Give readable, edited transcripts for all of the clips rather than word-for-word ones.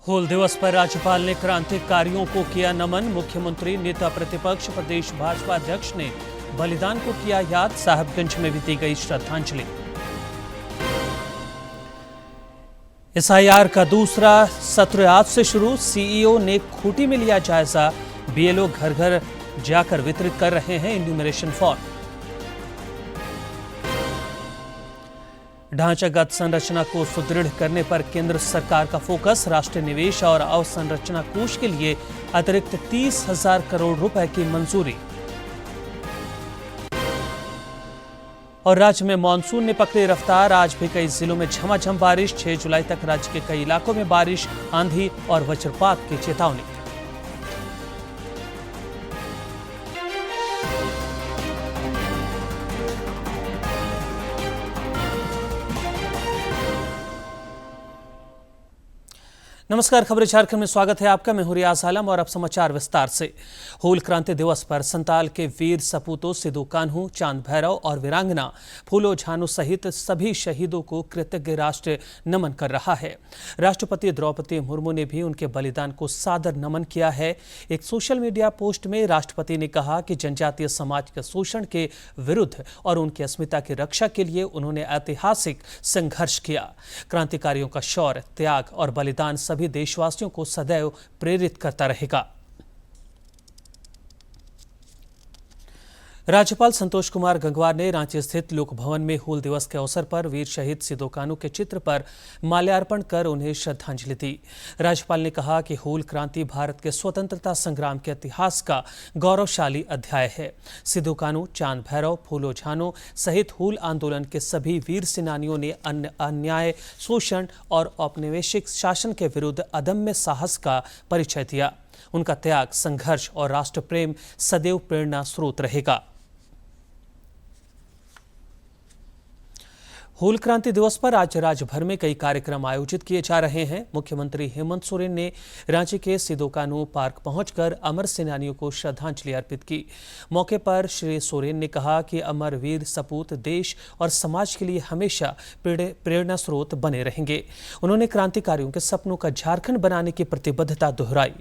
हूल दिवस पर राज्यपाल ने क्रांतिकारियों को किया नमन। मुख्यमंत्री, नेता प्रतिपक्ष, प्रदेश भाजपा अध्यक्ष ने बलिदान को किया याद। साहिबगंज में भी दी गई श्रद्धांजलि। एसआईआर का दूसरा सत्र आज से शुरू। सीईओ ने खूंटी में लिया जायजा। बीएलओ घर घर जाकर वितरित कर रहे हैं इन्यूमरेशन फॉर्म। ढांचागत संरचना को सुदृढ़ करने पर केंद्र सरकार का फोकस। राष्ट्रीय निवेश और अवसंरचना कोष के लिए अतिरिक्त 30,000 करोड़ रुपए की मंजूरी। और राज्य में मानसून ने पकड़ी रफ्तार। आज भी कई जिलों में झमाझम बारिश। 6 जुलाई तक राज्य के कई इलाकों में बारिश, आंधी और वज्रपात की चेतावनी। नमस्कार, खबरें झारखंड में स्वागत है आपका। मैं हूं रियाज आलम और अब समाचार विस्तार से। हूल क्रांति दिवस पर संताल के वीर सपूतों सिद्धू कान्हू, चांद भैरव और वीरांगना फूलो झानो सहित सभी शहीदों को कृतज्ञ राष्ट्र नमन कर रहा है। राष्ट्रपति द्रौपदी मुर्मू ने भी उनके बलिदान को सादर नमन किया है। एक सोशल मीडिया पोस्ट में राष्ट्रपति ने कहा कि जनजातीय समाज के शोषण के विरुद्ध और उनकी अस्मिता की रक्षा के लिए उन्होंने ऐतिहासिक संघर्ष किया। क्रांतिकारियों का शौर्य, त्याग और बलिदान सभी देशवासियों को सदैव प्रेरित करता रहेगा। राज्यपाल संतोष कुमार गंगवार ने रांची स्थित लोक भवन में हूल दिवस के अवसर पर वीर शहीद सिद्धू कान्हू के चित्र पर माल्यार्पण कर उन्हें श्रद्धांजलि दी। राज्यपाल ने कहा कि हूल क्रांति भारत के स्वतंत्रता संग्राम के इतिहास का गौरवशाली अध्याय है। सिद्धू कान्हू, चांद भैरव, फूलो झानो सहित हूल आंदोलन के सभी वीर सेनानियों ने अन्याय, शोषण और औपनिवेशिक शासन के विरुद्ध अदम्य साहस का परिचय दिया। उनका त्याग, संघर्ष और राष्ट्र प्रेम सदैव प्रेरणा स्रोत रहेगा। हूल क्रांति दिवस पर आज राज्य भर में कई कार्यक्रम आयोजित किए जा रहे हैं। मुख्यमंत्री हेमंत सोरेन ने रांची के सिद्धू कान्हू पार्क पहुंचकर अमर सेनानियों को श्रद्धांजलि अर्पित की। मौके पर श्री सोरेन ने कहा कि अमर वीर सपूत देश और समाज के लिए हमेशा प्रेरणा स्रोत बने रहेंगे। उन्होंने क्रांतिकारियों के सपनों का झारखंड बनाने की प्रतिबद्धता दोहराई।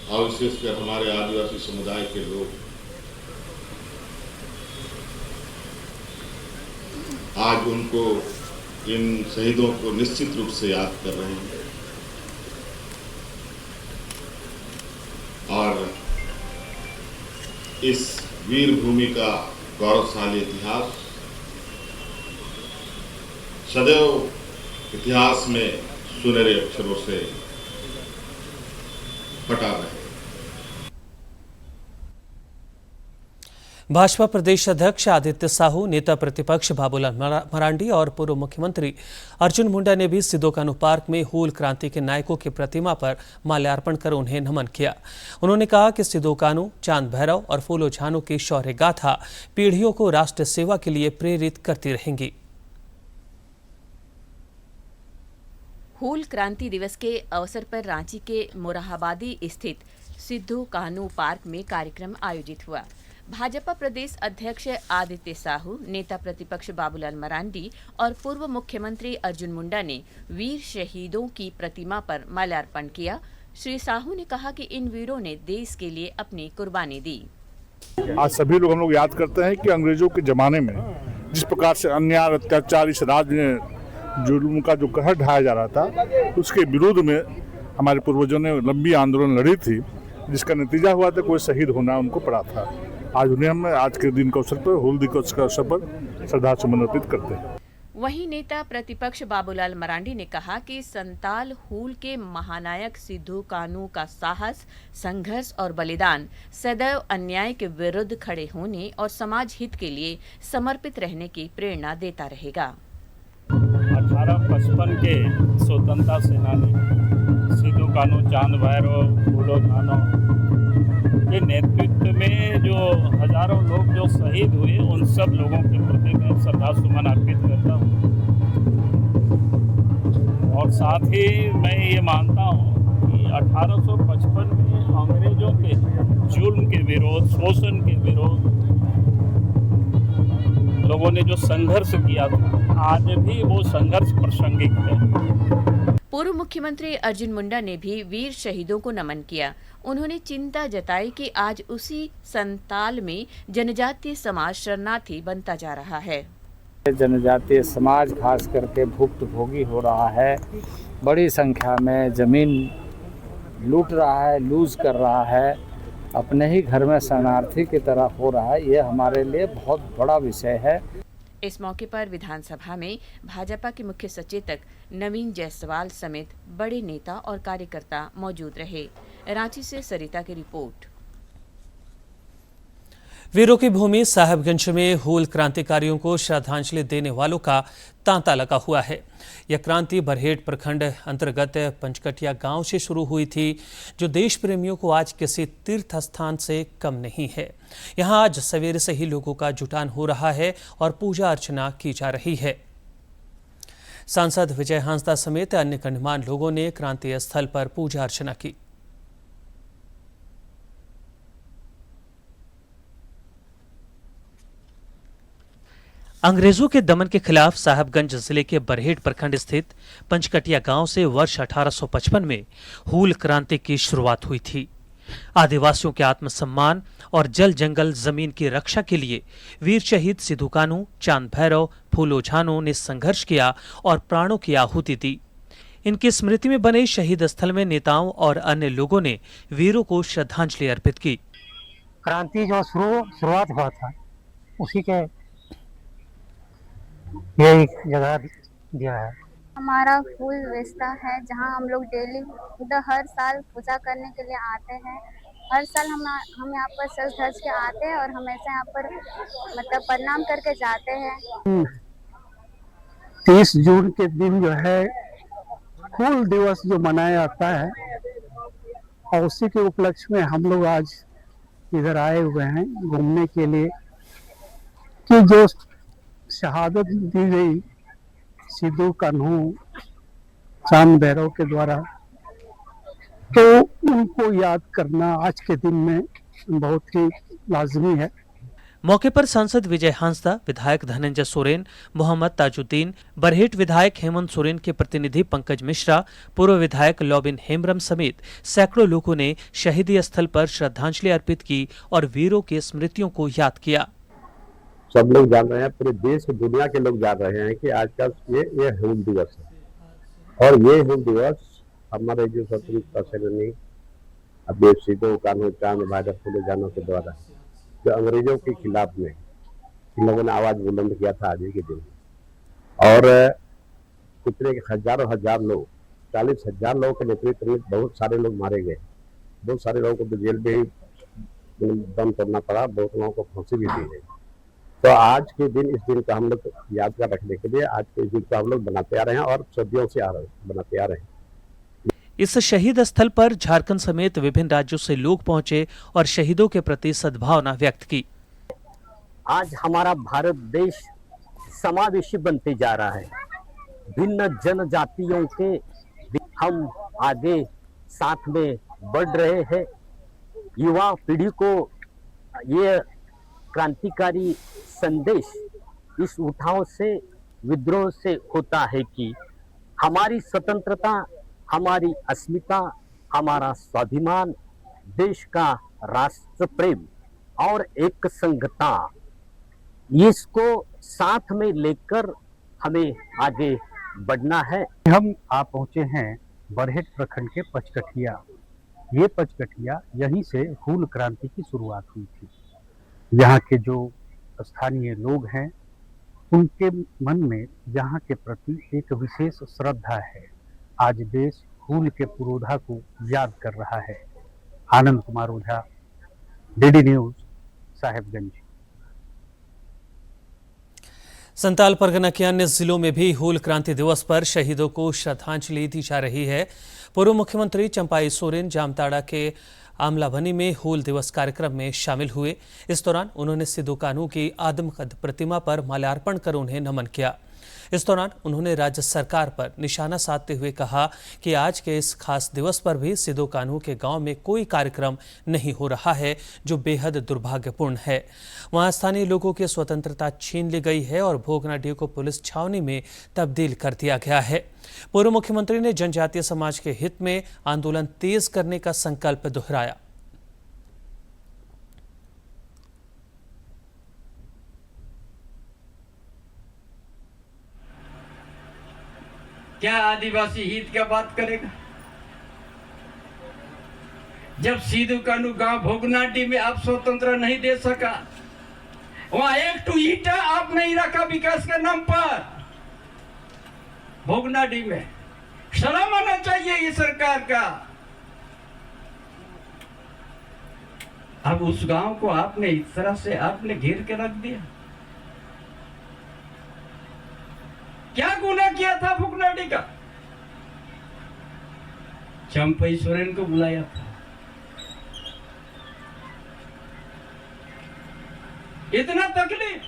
और विशेषकर हमारे आदिवासी समुदाय के लोग आज उनको, इन शहीदों को निश्चित रूप से याद कर रहे हैं। और इस वीर भूमि का गौरवशाली इतिहास सदैव इतिहास में सुनहरे अक्षरों से बटा रहे। भाजपा प्रदेश अध्यक्ष आदित्य साहू, नेता प्रतिपक्ष बाबूलाल मरांडी और पूर्व मुख्यमंत्री अर्जुन मुंडा ने भी सिद्धू कान्हू पार्क में हूल क्रांति के नायकों की प्रतिमा पर माल्यार्पण कर उन्हें नमन किया। उन्होंने कहा कि सिद्धू कान्हू, चांद भैरव और फूलो झानो की शौर्य गाथा पीढ़ियों को राष्ट्र सेवा के लिए प्रेरित करती रहेंगी। हूल क्रांति दिवस के अवसर पर रांची के मोरहाबादी स्थित सिद्धू कान्हू पार्क में कार्यक्रम आयोजित हुआ। भाजपा प्रदेश अध्यक्ष आदित्य साहू, नेता प्रतिपक्ष बाबूलाल मरांडी और पूर्व मुख्यमंत्री अर्जुन मुंडा ने वीर शहीदों की प्रतिमा पर माल्यार्पण किया। श्री साहू ने कहा कि इन वीरों ने देश के लिए अपनी कुर्बानी दी। आज सभी लोग हम लोग याद करते हैं कि अंग्रेजों के जमाने में जिस प्रकार से अन्याय, अत्याचार, इस राज्य जुल्म का जो कहर ढाया जा रहा था, उसके विरोध में हमारे पूर्वजों ने लंबी आंदोलन लड़ी थी, जिसका नतीजा हुआ था कोई शहीद होना उनको पड़ा था। आज उन्हें हम आज के दिन के अवसर पर, हूल दिवस के अवसर पर श्रद्धा सुमन अर्पित करते हैं। वहीं नेता प्रतिपक्ष बाबूलाल मरांडी ने कहा कि संताल हूल के महानायक सिद्धू कान्हू का साहस, संघर्ष और बलिदान सदैव अन्याय के विरुद्ध खड़े होने और समाज हित के लिए समर्पित रहने की प्रेरणा देता रहेगा। 1855 के स्वतंत्रता सेनानी सिद्धू कान्हू, चांद भैरव, फूलो झानो के नेतृत्व में जो हजारों लोग जो शहीद हुए, उन सब लोगों के प्रति मैं श्रद्धा सुमन अर्पित करता हूँ। और साथ ही मैं ये मानता हूँ कि 1855 में अंग्रेजों के जुल्म के विरोध, शोषण के विरोध लोगों ने जो संघर्ष किया था, आज भी वो संघर्ष प्रासंगिक है। पूर्व मुख्यमंत्री अर्जुन मुंडा ने भी वीर शहीदों को नमन किया। उन्होंने चिंता जताई कि आज उसी संताल में जनजातीय समाज शरणार्थी बनता जा रहा है। जनजातीय समाज खास करके भुक्तभोगी हो रहा है, बड़ी संख्या में जमीन लूट रहा है, लूज कर रहा है, अपने ही घर में शरणार्थी की तरह हो रहा है। ये हमारे लिए बहुत बड़ा विषय है। इस मौके पर विधानसभा में भाजपा के मुख्य सचेतक नवीन जायसवाल समेत बड़े नेता और कार्यकर्ता मौजूद रहे। रांची से सरिता की रिपोर्ट। वीरों की भूमि साहिबगंज में हूल क्रांतिकारियों को श्रद्धांजलि देने वालों का तांता लगा हुआ है। यह क्रांति बरहेट प्रखंड अंतर्गत पंचकटिया गांव से शुरू हुई थी, जो देश प्रेमियों को आज किसी तीर्थ स्थान से कम नहीं है। यहां आज सवेरे से ही लोगों का जुटान हो रहा है और पूजा अर्चना की जा रही है। सांसद विजय हांसदा समेत अन्य गणमान्य लोगों ने क्रांति स्थल पर पूजा अर्चना की। अंग्रेजों के दमन के खिलाफ साहिबगंज जिले के बरहेट प्रखंड स्थित पंचकटिया गांव से वर्ष 1855 में हूल क्रांति की शुरुआत हुई थी। आदिवासियों के आत्मसम्मान और जल जंगल जमीन की रक्षा के लिए वीर शहीद सिद्धू कान्हू, चांद भैरव, फूलो झानो ने संघर्ष किया और प्राणों की आहुति दी। इनकी स्मृति में बने शहीद स्थल में नेताओं और अन्य लोगों ने वीरों को श्रद्धांजलि अर्पित की। क्रांति जो शुरुआत हुआ था, उसी के यही जगह दिया है। हमारा फूल वेस्ता है, जहां हम लोग डेली उधर हर साल पूजा करने के लिए आते हैं। हर साल हम यहाँ पर सज धज के आते हैं और हमेशा यहाँ पर मतलब प्रणाम करके जाते हैं। 30 जून के दिन जो है हूल दिवस जो मनाया जाता है, और उसी के उपलक्ष्य में हम लोग आज इधर आए हुए हैं घूमने के लिए कि जो शहादत दी गई सिद्धू कान्हू, चांद भैरव के द्वारा, तो उनको याद करना आज के दिन में बहुत ही लाजमी है। मौके पर सांसद विजय हांसदा, विधायक धनंजय सोरेन, मोहम्मद ताजुद्दीन, बरहेट विधायक हेमंत सोरेन के प्रतिनिधि पंकज मिश्रा, पूर्व विधायक लॉबिन हेम्ब्रम समेत सैकड़ों लोगों ने शहीदी स्थल पर श्रद्धांजलि अर्पित की और वीरों की स्मृतियों को याद किया। सब लोग जान रहे हैं, पूरे देश दुनिया के लोग जान रहे हैं कि आज का ये हूल दिवस है। और ये हूल दिवस हमारे जो स्वतंत्रता सेनानी अभी सिद्धू कान्हू, चांद भैरव, फूलो झानो के द्वारा जो अंग्रेजों के खिलाफ में इन लोगों ने आवाज बुलंद किया था आज के दिन, और कितने हजार लोग, 40,000 लोगों के नेतृत्व में बहुत सारे लोग मारे गए। बहुत सारे लोगों को तो जेल में ही दम तोड़ना पड़ा, बहुत लोगों को फांसी भी दी गई। तो आज के दिन, इस दिन का हम लोग यादगार रखने के लिए आज के दिन को हम लोग बनाते आ रहे हैं और सदियों से बनाते आ रहे हैं। इस शहीद स्थल पर झारखंड समेत विभिन्न राज्यों से लोग पहुंचे और शहीदों के प्रति सद्भावना व्यक्त की। आज हमारा भारत देश समावेशी बनते जा रहा है। भिन्न जनजातियों के हम आगे साथ में बढ़ रहे हैं। युवा पीढ़ी को ये क्रांतिकारी संदेश इस उठाव से, विद्रोह से होता है कि हमारी स्वतंत्रता, हमारी अस्मिता, हमारा स्वाभिमान, देश का राष्ट्र प्रेम और एक संघता, इसको साथ में लेकर हमें आगे बढ़ना है। हम आ पहुंचे हैं बरहेट प्रखंड के पंचकटिया। ये पंचकटिया, यहीं से हूल क्रांति की शुरुआत हुई थी। यहाँ के जो स्थानीय लोग हैं, उनके मन में यहाँ के प्रति एक विशेष श्रद्धा है। आज देश हूल के पुरोधा को याद कर रहा है। Anand Kumar Ojha, DD news, Sahibganj. संताल परगना के अन्य जिलों में भी हूल क्रांति दिवस पर शहीदों को श्रद्धांजलि दी जा रही है। पूर्व मुख्यमंत्री चंपाई सोरेन जामताड़ा के आमलावनी में हूल दिवस कार्यक्रम में शामिल हुए। इस दौरान उन्होंने सिद्धू कान्हू की आदमकद प्रतिमा पर माल्यार्पण कर उन्हें नमन किया। इस दौरान उन्होंने राज्य सरकार पर निशाना साधते हुए कहा कि आज के इस खास दिवस पर भी सिद्धू कान्हू के गांव में कोई कार्यक्रम नहीं हो रहा है, जो बेहद दुर्भाग्यपूर्ण है। वहां स्थानीय लोगों की स्वतंत्रता छीन ली गई है और भोगनाडीह को पुलिस छावनी में तब्दील कर दिया गया है। पूर्व मुख्यमंत्री ने जनजातीय समाज के हित में आंदोलन तेज करने का संकल्प दोहराया। क्या आदिवासी हित का बात करेगा? जब सिद्धू कान्हू गांव भोगनाडीह में आप स्वतंत्र नहीं दे सका, वहां एक टू ईटा आप नहीं रखा विकास के नाम पर। भोगनाडीह में शर्म आना चाहिए ये सरकार का। अब उस गांव को आपने इस तरह से आपने घेर के रख दिया। क्या गुनाह किया था भोगनाडीह का? चंपई सोरेन को बुलाया था। इतना तकलीफ,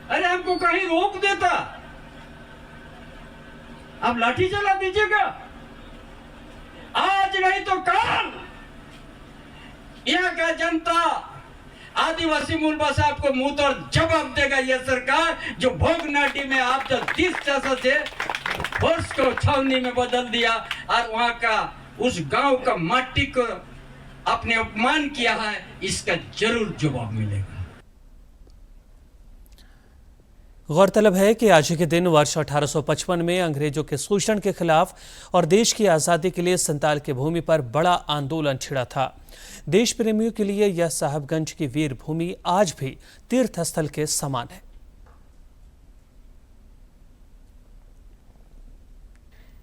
अरे हमको कहीं रोक देता, आप लाठी चला दीजिएगा। आज नहीं तो कल यहाँ का जनता आदिवासी मूल भाषा आपको मुंह तोड़ जवाब देगा। यह सरकार जो भोगनाडीह में आप जो 30 से वर्ष को छावनी में बदल दिया और वहां का उस गांव का माटी को आपने अपमान किया है, इसका जरूर जवाब मिलेगा। गौरतलब है कि आज के दिन वर्ष 1855 में अंग्रेजों के शोषण के खिलाफ और देश की आज़ादी के लिए संताल की भूमि पर बड़ा आंदोलन छिड़ा था। देश प्रेमियों के लिए यह साहिबगंज की वीर भूमि आज भी तीर्थ स्थल के समान है।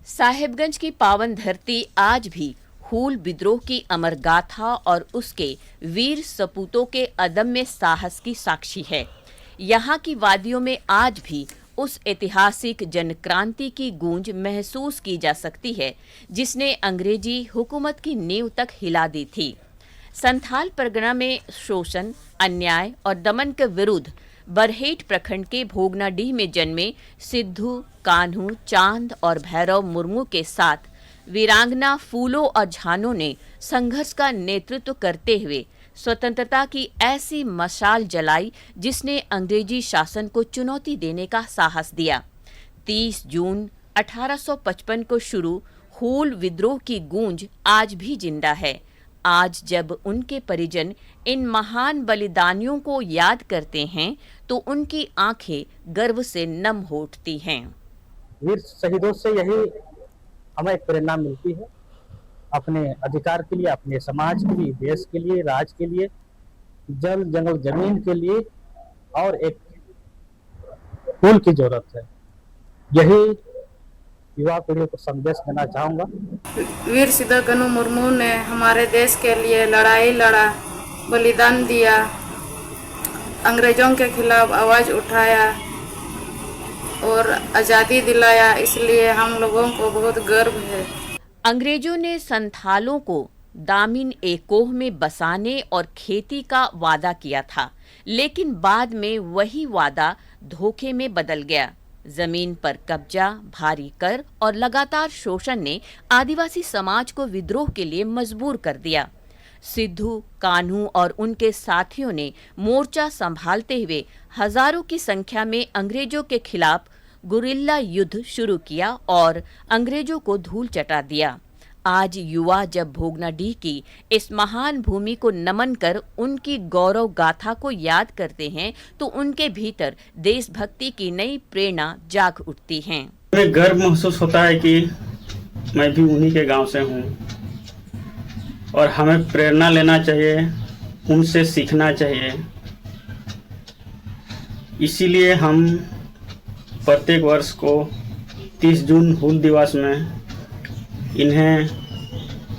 साहिबगंज की पावन धरती आज भी हूल विद्रोह की अमर गाथा और उसके वीर सपूतों के अदम्य साहस की साक्षी है। यहाँ की वादियों में आज भी उस ऐतिहासिक जनक्रांति की गूंज महसूस की जा सकती है, जिसने अंग्रेजी हुकूमत की नींव तक हिला दी थी। संथाल परगना में शोषण, अन्याय और दमन के विरुद्ध बरहेट प्रखंड के भोगनाडीह में जन्मे सिद्धू कान्हू, चांद और भैरव मुर्मू के साथ वीरांगना फूलो और झानो ने संघर्ष का नेतृत्व करते हुए स्वतंत्रता की ऐसी मशाल जलाई जिसने अंग्रेजी शासन को चुनौती देने का साहस दिया। 30 जून 1855 को शुरू हूल विद्रोह की गूंज आज भी जिंदा है। आज जब उनके परिजन इन महान बलिदानियों को याद करते हैं तो उनकी आंखें गर्व से नम हो उठती हैं। वीर शहीदों से यही हमें प्रेरणा मिलती है, अपने अधिकार के लिए, अपने समाज के लिए, देश के लिए, राज्य के लिए, जल जंगल जमीन के लिए और एक फूल की जरूरत है। यही युवा पीढ़ी को संदेश देना चाहूंगा। वीर सिद्धू कान्हू मुर्मू ने हमारे देश के लिए लड़ाई लड़ा, बलिदान दिया, अंग्रेजों के खिलाफ आवाज उठाया और आज़ादी दिलाया, इसलिए हम लोगों को बहुत गर्व है। अंग्रेजों ने संथालों को दामिन एकोह में बसाने और खेती का वादा किया था, लेकिन बाद में वही वादा धोखे में बदल गया। जमीन पर कब्जा, भारी कर और लगातार शोषण ने आदिवासी समाज को विद्रोह के लिए मजबूर कर दिया। सिद्धू कान्हू और उनके साथियों ने मोर्चा संभालते हुए हजारों की संख्या में अंग्रेजों के खिलाफ गुरिल्ला युद्ध शुरू किया और अंग्रेजों को धूल चटा दिया। आज युवा जब भोगनाडीह की इस महान भूमि को नमन कर उनकी गौरव गाथा को याद करते हैं तो उनके भीतर देशभक्ति की नई प्रेरणा जाग उठती है। हमें गर्व महसूस होता है कि मैं भी उन्हीं के गांव से हूं और हमें प्रेरणा लेना चाहिए, उनसे सीखना चाहिए। इसीलिए हम प्रत्येक वर्ष को 30 जून हूल दिवस में इन्हें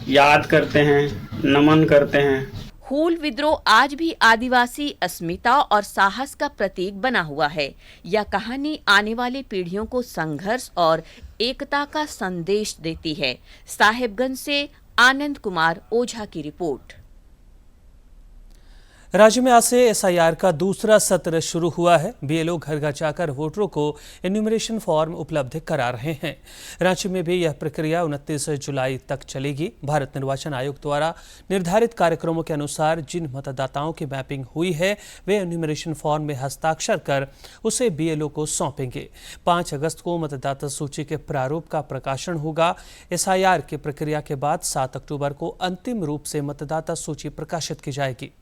याद करते हैं, नमन करते हैं। हूल विद्रोह आज भी आदिवासी अस्मिता और साहस का प्रतीक बना हुआ है। यह कहानी आने वाली पीढ़ियों को संघर्ष और एकता का संदेश देती है। साहिबगंज से आनंद कुमार ओझा की रिपोर्ट। राज्य में आज से एसआईआर का दूसरा सत्र शुरू हुआ है। बीएलओ घर घर जाकर वोटरों को एन्यूमरेशन फॉर्म उपलब्ध करा रहे हैं। रांची में भी यह प्रक्रिया 29 जुलाई तक चलेगी। भारत निर्वाचन आयोग द्वारा निर्धारित कार्यक्रमों के अनुसार जिन मतदाताओं की मैपिंग हुई है वे एन्यूमरेशन फॉर्म में हस्ताक्षर कर उसे बीएलओ को सौंपेंगे। 5 अगस्त को मतदाता सूची के प्रारूप का प्रकाशन होगा। एसआईआर की प्रक्रिया के बाद 7 अक्टूबर को अंतिम रूप से मतदाता सूची प्रकाशित की जाएगी।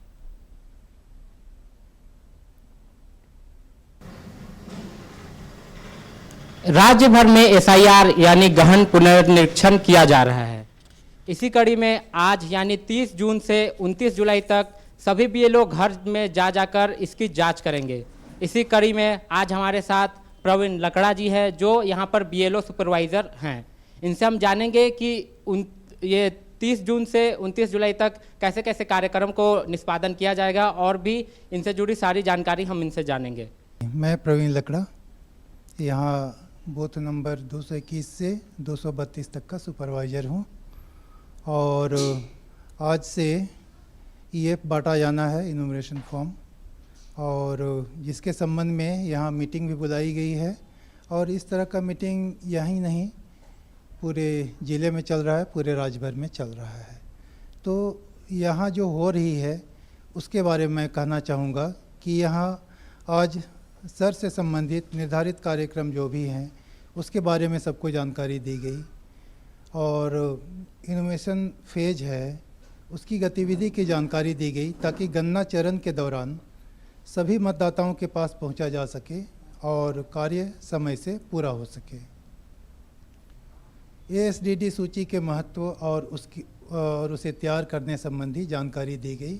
राज्य भर में एसआईआर यानी गहन पुनर्निरीक्षण किया जा रहा है। इसी कड़ी में आज यानी 30 जून से 29 जुलाई तक सभी बीएलओ घर में जाकर इसकी जांच करेंगे। इसी कड़ी में आज हमारे साथ प्रवीण लकड़ा जी है जो यहाँ पर बीएलओ सुपरवाइजर हैं। इनसे हम जानेंगे कि ये 30 जून से 29 जुलाई तक कैसे कैसे कार्यक्रम को निष्पादन किया जाएगा और भी इनसे जुड़ी सारी जानकारी हम इनसे जानेंगे। मैं प्रवीण लकड़ा यहाँ बूथ नंबर 221 से 232 तक का सुपरवाइज़र हूँ और आज से ये बांटा जाना है इन्यूमरेशन फॉर्म और जिसके संबंध में यहाँ मीटिंग भी बुलाई गई है और इस तरह का मीटिंग यहीं नहीं पूरे ज़िले में चल रहा है, पूरे राज्य भर में चल रहा है। तो यहाँ जो हो रही है उसके बारे में कहना चाहूँगा कि यहाँ आज सर से संबंधित निर्धारित कार्यक्रम जो भी हैं उसके बारे में सबको जानकारी दी गई और इनोवेशन फेज है उसकी गतिविधि की जानकारी दी गई ताकि गणना चरण के दौरान सभी मतदाताओं के पास पहुंचा जा सके और कार्य समय से पूरा हो सके। एएसडीडी सूची के महत्व और उसे तैयार करने संबंधी जानकारी दी गई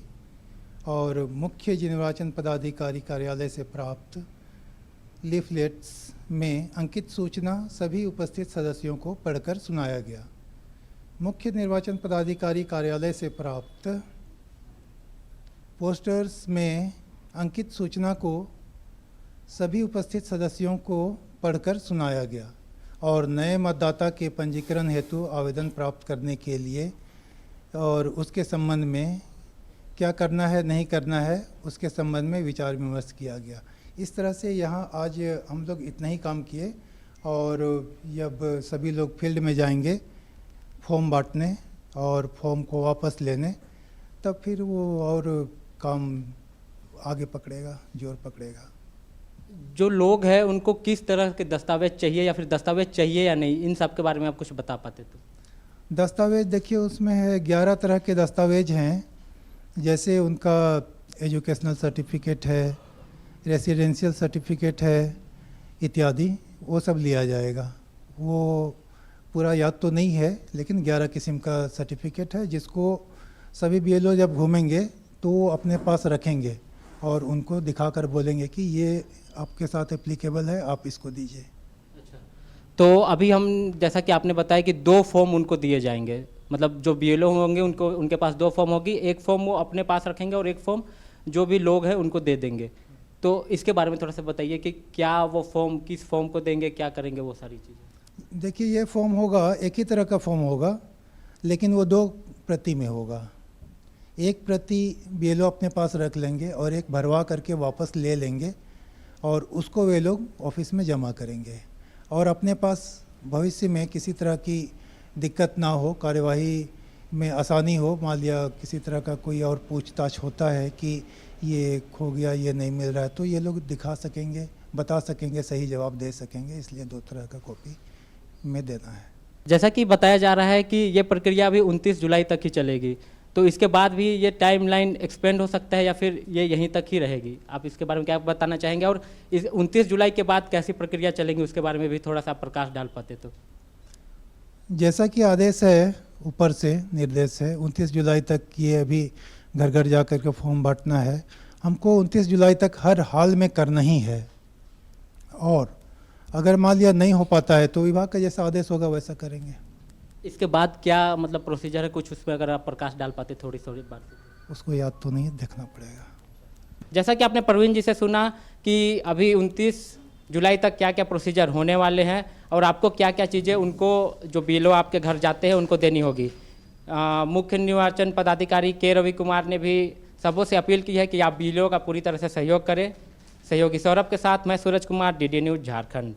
और मुख्य निर्वाचन पदाधिकारी कार्यालय से प्राप्त लीफलेट्स में अंकित सूचना सभी उपस्थित सदस्यों को पढ़कर सुनाया गया। मुख्य निर्वाचन पदाधिकारी कार्यालय से प्राप्त पोस्टर्स में अंकित सूचना को सभी उपस्थित सदस्यों को पढ़कर सुनाया गया और नए मतदाता के पंजीकरण हेतु आवेदन प्राप्त करने के लिए और उसके संबंध में क्या करना है नहीं करना है उसके संबंध में विचार विमर्श किया गया। इस तरह से यहाँ आज हम लोग इतना ही काम किए और जब सभी लोग फील्ड में जाएंगे फॉर्म बांटने और फॉर्म को वापस लेने तब फिर वो और काम आगे पकड़ेगा, जोर पकड़ेगा। जो लोग हैं उनको किस तरह के दस्तावेज चाहिए या फिर दस्तावेज चाहिए या नहीं, इन सब के बारे में आप कुछ बता पाते तो? दस्तावेज देखिए उसमें है 11 तरह के दस्तावेज हैं, जैसे उनका एजुकेशनल सर्टिफिकेट है, रेसिडेंशियल सर्टिफिकेट है इत्यादि, वो सब लिया जाएगा। वो पूरा याद तो नहीं है लेकिन 11 किस्म का सर्टिफिकेट है जिसको सभी बीएलओ जब घूमेंगे तो वो अपने पास रखेंगे और उनको दिखाकर बोलेंगे कि ये आपके साथ एप्लीकेबल है, आप इसको दीजिए। अच्छा, तो अभी हम जैसा कि आपने बताया कि 2 फॉर्म उनको दिए जाएंगे, मतलब जो बीएलओ होंगे उनके पास 2 फॉर्म होगी, एक फॉर्म वो अपने पास रखेंगे और एक फॉर्म जो भी लोग हैं उनको दे देंगे। तो इसके बारे में थोड़ा सा बताइए कि क्या वो फॉर्म किस फॉर्म को देंगे, क्या करेंगे वो सारी चीज़ें। देखिए ये फॉर्म होगा एक ही तरह का फॉर्म होगा लेकिन वो 2 प्रति में होगा। एक प्रति बीएलओ अपने पास रख लेंगे और एक भरवा करके वापस ले लेंगे और उसको वे लोग ऑफिस में जमा करेंगे और अपने पास भविष्य में किसी तरह की दिक्कत ना हो, कार्यवाही में आसानी हो, मान लिया किसी तरह का कोई और पूछताछ होता है कि ये खो गया, ये नहीं मिल रहा है, तो ये लोग दिखा सकेंगे, बता सकेंगे, सही जवाब दे सकेंगे। इसलिए 2 तरह का कॉपी में देना है। जैसा कि बताया जा रहा है कि ये प्रक्रिया अभी 29 जुलाई तक ही चलेगी, तो इसके बाद भी ये टाइमलाइन एक्सपेंड हो सकता है या फिर ये यहीं तक ही रहेगी? आप इसके बारे में क्या बताना चाहेंगे और इस 29 जुलाई के बाद कैसी प्रक्रिया चलेगी उसके बारे में भी थोड़ा सा प्रकाश डाल पाते तो? जैसा कि आदेश है ऊपर से, निर्देश है, 29 जुलाई तक ये अभी घर घर जा कर के फॉर्म बांटना है। हमको 29 जुलाई तक हर हाल में करना ही है और अगर मान लिया नहीं हो पाता है तो विभाग का जैसा आदेश होगा वैसा करेंगे। इसके बाद क्या मतलब प्रोसीजर है कुछ उसमें अगर आप प्रकाश डाल पाते थोड़ी बात? उसको याद तो नहीं, देखना पड़ेगा। जैसा कि आपने प्रवीण जी से सुना कि अभी 29 जुलाई तक क्या क्या प्रोसीजर होने वाले हैं और आपको क्या क्या चीज़ें उनको जो बीएलओ आपके घर जाते हैं उनको देनी होगी। मुख्य निर्वाचन पदाधिकारी के रवि कुमार ने भी सबों से अपील की है कि आप बीएलओ का पूरी तरह से सहयोग करें। सहयोगी सौरभ के साथ मैं सूरज कुमार, डीडी न्यूज झारखंड।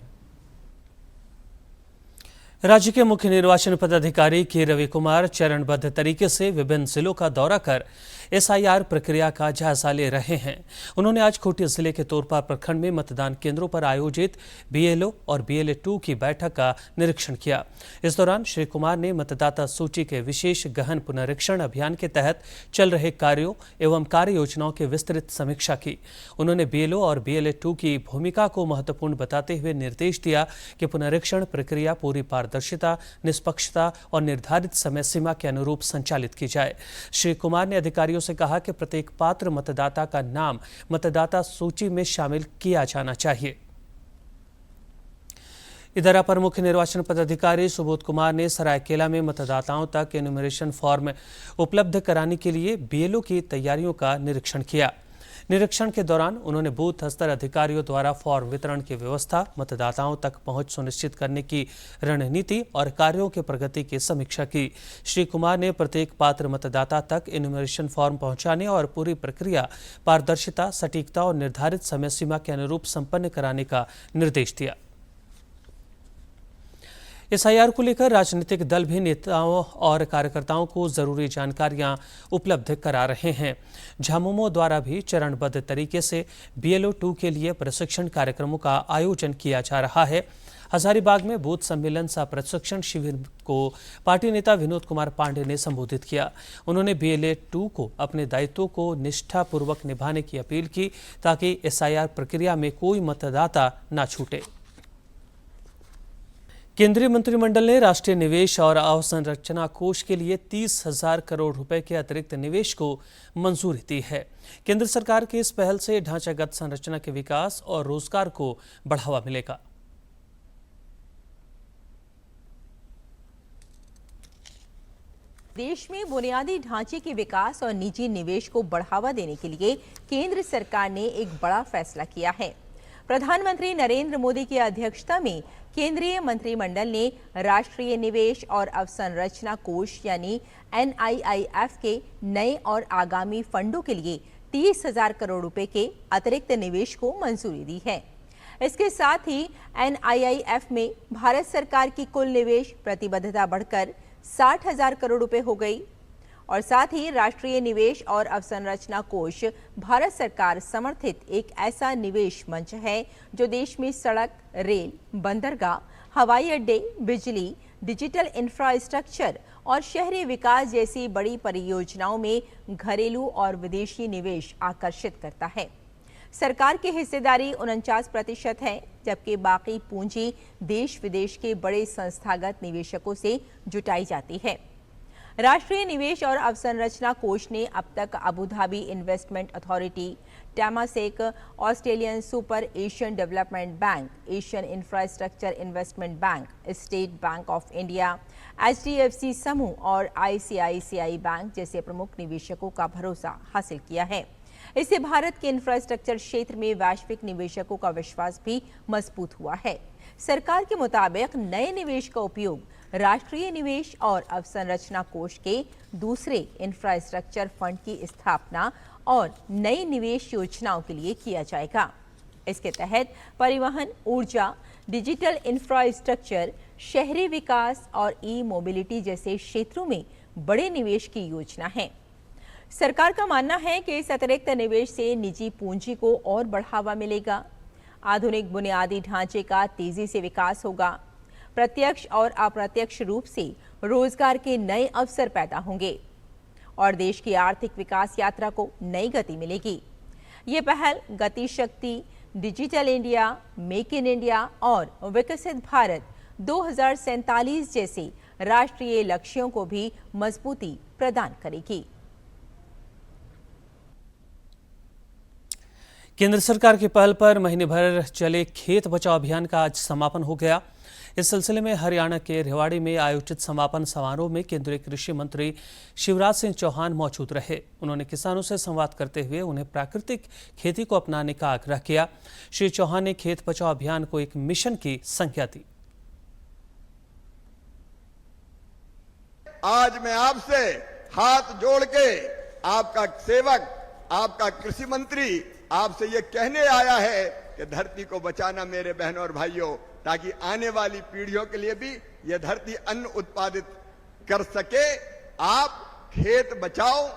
राज्य के मुख्य निर्वाचन पदाधिकारी के रवि कुमार चरणबद्ध तरीके से विभिन्न जिलों का दौरा कर एसआईआर प्रक्रिया का जायजा ले रहे हैं। उन्होंने आज खूंटी जिले के तोरपा प्रखंड में मतदान केंद्रों पर आयोजित बीएलओ और बीएलए2 की बैठक का निरीक्षण किया। इस दौरान श्री कुमार ने मतदाता सूची के विशेष गहन पुनरीक्षण अभियान के तहत चल रहे कार्यों एवं कार्य योजनाओं की विस्तृत समीक्षा की। उन्होंने बीएलओ और बीएलए2 की भूमिका को महत्वपूर्ण बताते हुए निर्देश दिया कि पुनरीक्षण प्रक्रिया पूरी पारदर्शिता, निष्पक्षता और निर्धारित समय सीमा के अनुरूप संचालित की जाए। श्री कुमार ने अधिकारियों से कहा कि प्रत्येक पात्र मतदाता का नाम मतदाता सूची में शामिल किया जाना चाहिए। इधर अपर मुख्य निर्वाचन पदाधिकारी सुबोध कुमार ने सरायकेला में मतदाताओं तक एन्यूमरेशन फॉर्म उपलब्ध कराने के लिए बीएलओ की तैयारियों का निरीक्षण किया। निरीक्षण के दौरान उन्होंने बूथ स्तर अधिकारियों द्वारा फॉर्म वितरण की व्यवस्था, मतदाताओं तक पहुंच सुनिश्चित करने की रणनीति और कार्यों की प्रगति की समीक्षा की। श्री कुमार ने प्रत्येक पात्र मतदाता तक एन्यूमरेशन फॉर्म पहुंचाने और पूरी प्रक्रिया पारदर्शिता, सटीकता और निर्धारित समय सीमा के अनुरूप संपन्न कराने का निर्देश दिया। एसआईआर को लेकर राजनीतिक दल भी नेताओं और कार्यकर्ताओं को जरूरी जानकारियां उपलब्ध करा रहे हैं। झामुमो द्वारा भी चरणबद्ध तरीके से बीएलओ2 के लिए प्रशिक्षण कार्यक्रमों का आयोजन किया जा रहा है। हजारीबाग में बूथ सम्मेलन सह प्रशिक्षण शिविर को पार्टी नेता विनोद कुमार पांडे ने संबोधित किया। उन्होंने बीएलए2 को अपने दायित्वों को निष्ठापूर्वक निभाने की अपील की ताकि एसआईआर प्रक्रिया में कोई मतदाता न छूटे। केंद्रीय मंत्रिमंडल ने राष्ट्रीय निवेश और अवसंरचना कोष के लिए 30,000 करोड़ रुपए के अतिरिक्त निवेश को मंजूरी दी है। केंद्र सरकार की इस पहल से ढांचागत संरचना के विकास और रोजगार को बढ़ावा मिलेगा। देश में बुनियादी ढांचे के विकास और निजी निवेश को बढ़ावा देने के लिए केंद्र सरकार ने एक बड़ा फैसला किया है। प्रधानमंत्री नरेंद्र मोदी की अध्यक्षता में केंद्रीय मंत्रिमंडल ने राष्ट्रीय निवेश और अवसंरचना कोष यानी NIIF के नए और आगामी फंडों के लिए 30,000 करोड़ रुपए के अतिरिक्त निवेश को मंजूरी दी है। इसके साथ ही NIIF में भारत सरकार की कुल निवेश प्रतिबद्धता बढ़कर 60,000 करोड़ रुपए हो गई और साथ ही राष्ट्रीय निवेश और अवसंरचना कोष भारत सरकार समर्थित एक ऐसा निवेश मंच है जो देश में सड़क, रेल, बंदरगाह, हवाई अड्डे, बिजली, डिजिटल इंफ्रास्ट्रक्चर और शहरी विकास जैसी बड़ी परियोजनाओं में घरेलू और विदेशी निवेश आकर्षित करता है। सरकार की हिस्सेदारी 49% है, जबकि बाकी पूंजी देश विदेश के बड़े संस्थागत निवेशकों से जुटाई जाती है। राष्ट्रीय निवेश और अवसंरचना कोष ने अब तक Abu Dhabi investment authority, Temasek, Australian super Asian development bank, Asian infrastructure investment bank, state bank of India, HDFC समूह और ICICI बैंक जैसे प्रमुख निवेशकों का भरोसा हासिल किया है। इससे भारत के इंफ्रास्ट्रक्चर क्षेत्र में वैश्विक निवेशकों का विश्वास भी मजबूत हुआ है। सरकार के मुताबिक नए निवेश का उपयोग राष्ट्रीय निवेश और अवसंरचना कोष के दूसरे इंफ्रास्ट्रक्चर फंड की स्थापना और नई निवेश योजनाओं के लिए किया जाएगा। इसके तहत परिवहन, ऊर्जा, डिजिटल इंफ्रास्ट्रक्चर, शहरी विकास और ई-मोबिलिटी जैसे क्षेत्रों में बड़े निवेश की योजना है। सरकार का मानना है कि इस अतिरिक्त निवेश से निजी पूंजी को और बढ़ावा मिलेगा, आधुनिक बुनियादी ढांचे का तेजी से विकास होगा, प्रत्यक्ष और अप्रत्यक्ष रूप से रोजगार के नए अवसर पैदा होंगे और देश की आर्थिक विकास यात्रा को नई गति मिलेगी। ये पहल गति शक्ति, digital India, make in India और विकसित भारत 2047 जैसे राष्ट्रीय लक्ष्यों को भी मजबूती प्रदान करेगी। केंद्र सरकार की पहल पर महीने भर चले खेत बचाओ अभियान का आज समापन हो गया। इस सिलसिले में हरियाणा के रेवाड़ी में आयोजित समापन समारोह में केंद्रीय कृषि मंत्री शिवराज सिंह चौहान मौजूद रहे। उन्होंने किसानों से संवाद करते हुए उन्हें प्राकृतिक खेती को अपनाने का आग्रह किया। श्री चौहान ने खेत बचाओ अभियान को एक मिशन की संज्ञा दी। आज मैं आपसे हाथ जोड़ के आपका सेवक आपका कृषि मंत्री आपसे ये कहने आया है कि धरती को बचाना मेरे बहनों और भाइयों, ताकि आने वाली पीढ़ियों के लिए भी ये धरती अन्न उत्पादित कर सके। आप खेत बचाओ,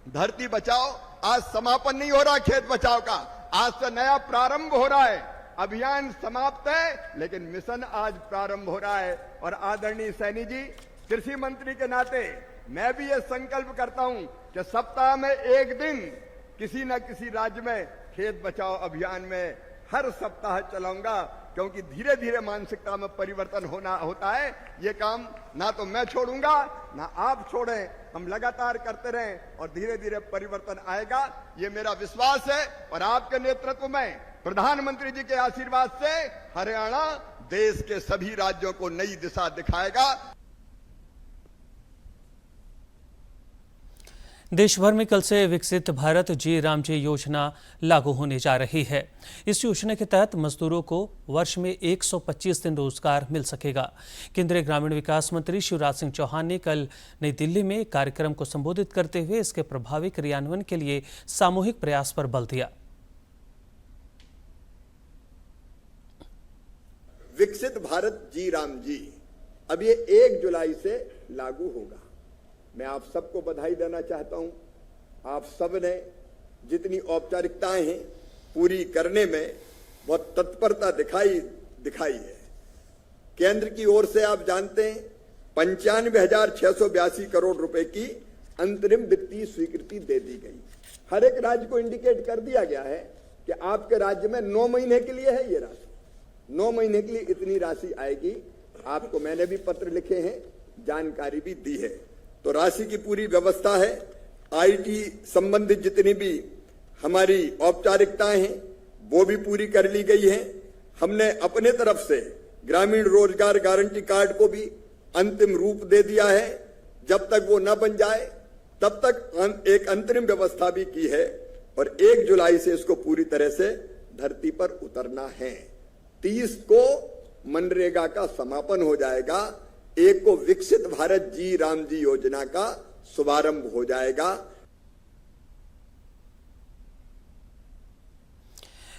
धरती बचाओ। आज समापन नहीं हो रहा खेत बचाओ का, आज से नया प्रारंभ हो रहा है। अभियान समाप्त है लेकिन मिशन आज प्रारंभ हो रहा है। और आदरणीय सैनी जी, कृषि मंत्री के नाते मैं भी ये संकल्प करता हूं कि सप्ताह में एक दिन किसी न किसी राज्य में खेत बचाओ अभियान में हर सप्ताह चलाऊंगा, क्योंकि धीरे धीरे मानसिकता में परिवर्तन होता है। ये काम ना तो मैं छोड़ूंगा ना आप छोड़ें, हम लगातार करते रहें और धीरे धीरे परिवर्तन आएगा, ये मेरा विश्वास है। और आपके नेतृत्व में, प्रधानमंत्री जी के आशीर्वाद से हरियाणा देश के सभी राज्यों को नई दिशा दिखाएगा। देश भर में कल से विकसित भारत जी राम जी योजना लागू होने जा रही है। इस योजना के तहत मजदूरों को वर्ष में 125 दिन रोजगार मिल सकेगा। केंद्रीय ग्रामीण विकास मंत्री शिवराज सिंह चौहान ने कल नई दिल्ली में एक कार्यक्रम को संबोधित करते हुए इसके प्रभावी क्रियान्वयन के लिए सामूहिक प्रयास पर बल दिया। विकसित भारत जी राम जी अब ये 1 जुलाई से लागू होगा। मैं आप सबको बधाई देना चाहता हूं। आप सब ने जितनी औपचारिकताएं हैं पूरी करने में बहुत तत्परता दिखाई है। केंद्र की ओर से आप जानते हैं 95,682 करोड़ रुपए की अंतरिम वित्तीय स्वीकृति दे दी गई। हर एक राज्य को इंडिकेट कर दिया गया है कि आपके राज्य में 9 महीने के लिए है ये राशि, 9 महीने के लिए इतनी राशि आएगी। आपको मैंने भी पत्र लिखे हैं, जानकारी भी दी है। तो राशि की पूरी व्यवस्था है। आईटी संबंधित जितनी भी हमारी औपचारिकताएं हैं वो भी पूरी कर ली गई हैं। हमने अपने तरफ से ग्रामीण रोजगार गारंटी कार्ड को भी अंतिम रूप दे दिया है। जब तक वो न बन जाए तब तक एक अंतरिम व्यवस्था भी की है और 1 जुलाई से इसको पूरी तरह से धरती पर उतरना है। 30 को मनरेगा का समापन हो जाएगा। 1 को विकसित भारत जी राम जी योजना का शुभारंभ हो जाएगा।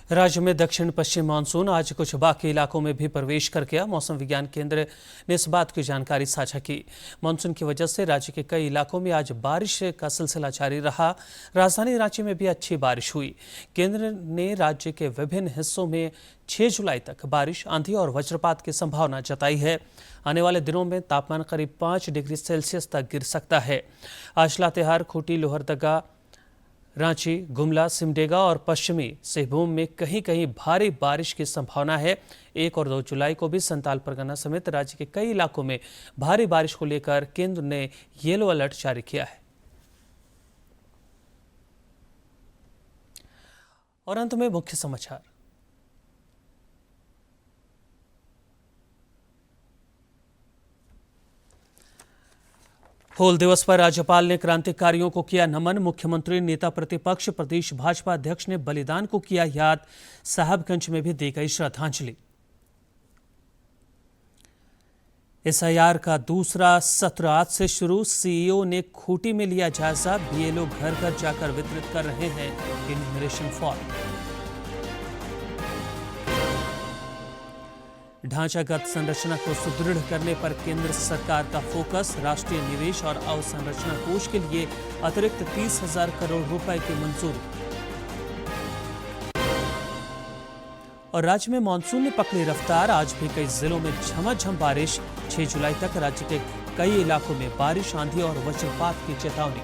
राज्य में दक्षिण पश्चिम मानसून आज कुछ बाकी इलाकों में भी प्रवेश कर गया। मौसम विज्ञान केंद्र ने इस बात की जानकारी साझा की। मानसून की वजह से राज्य के कई इलाकों में आज बारिश का सिलसिला जारी रहा। राजधानी रांची में भी अच्छी बारिश हुई। केंद्र ने राज्य के विभिन्न हिस्सों में 6 जुलाई तक बारिश, आंधी और वज्रपात की संभावना जताई है। आने वाले दिनों में तापमान करीब 5 डिग्री सेल्सियस तक गिर सकता है। आज लातेहार, खूंटी, लोहरदगा, रांची, गुमला, सिमडेगा और पश्चिमी सिंहभूम में कहीं कहीं भारी बारिश की संभावना है। 1 और 2 जुलाई को भी संताल परगना समेत राज्य के कई इलाकों में भारी बारिश को लेकर केंद्र ने येलो अलर्ट जारी किया है। और अंत में मुख्य समाचार। हूल दिवस पर राज्यपाल ने क्रांतिकारियों को किया नमन। मुख्यमंत्री, नेता प्रतिपक्ष, प्रदेश भाजपा अध्यक्ष ने बलिदान को किया याद। साहबगंज में भी दी गई श्रद्धांजलि। एसआईआर का दूसरा सत्र आज से शुरू। सीईओ ने खूंटी में लिया जायजा। बीएलओ घर घर जाकर वितरित कर रहे हैं इन्यूमरेशन फॉर्म। ढांचागत संरचना को सुदृढ़ करने पर केंद्र सरकार का फोकस। राष्ट्रीय निवेश और अवसंरचना कोष के लिए अतिरिक्त 30,000 करोड़ रुपए की मंजूरी। और राज्य में मानसून ने पकड़ी रफ्तार। आज भी कई जिलों में झमाझम बारिश। 6 जुलाई तक राज्य के कई इलाकों में बारिश, आंधी और वज्रपात की चेतावनी।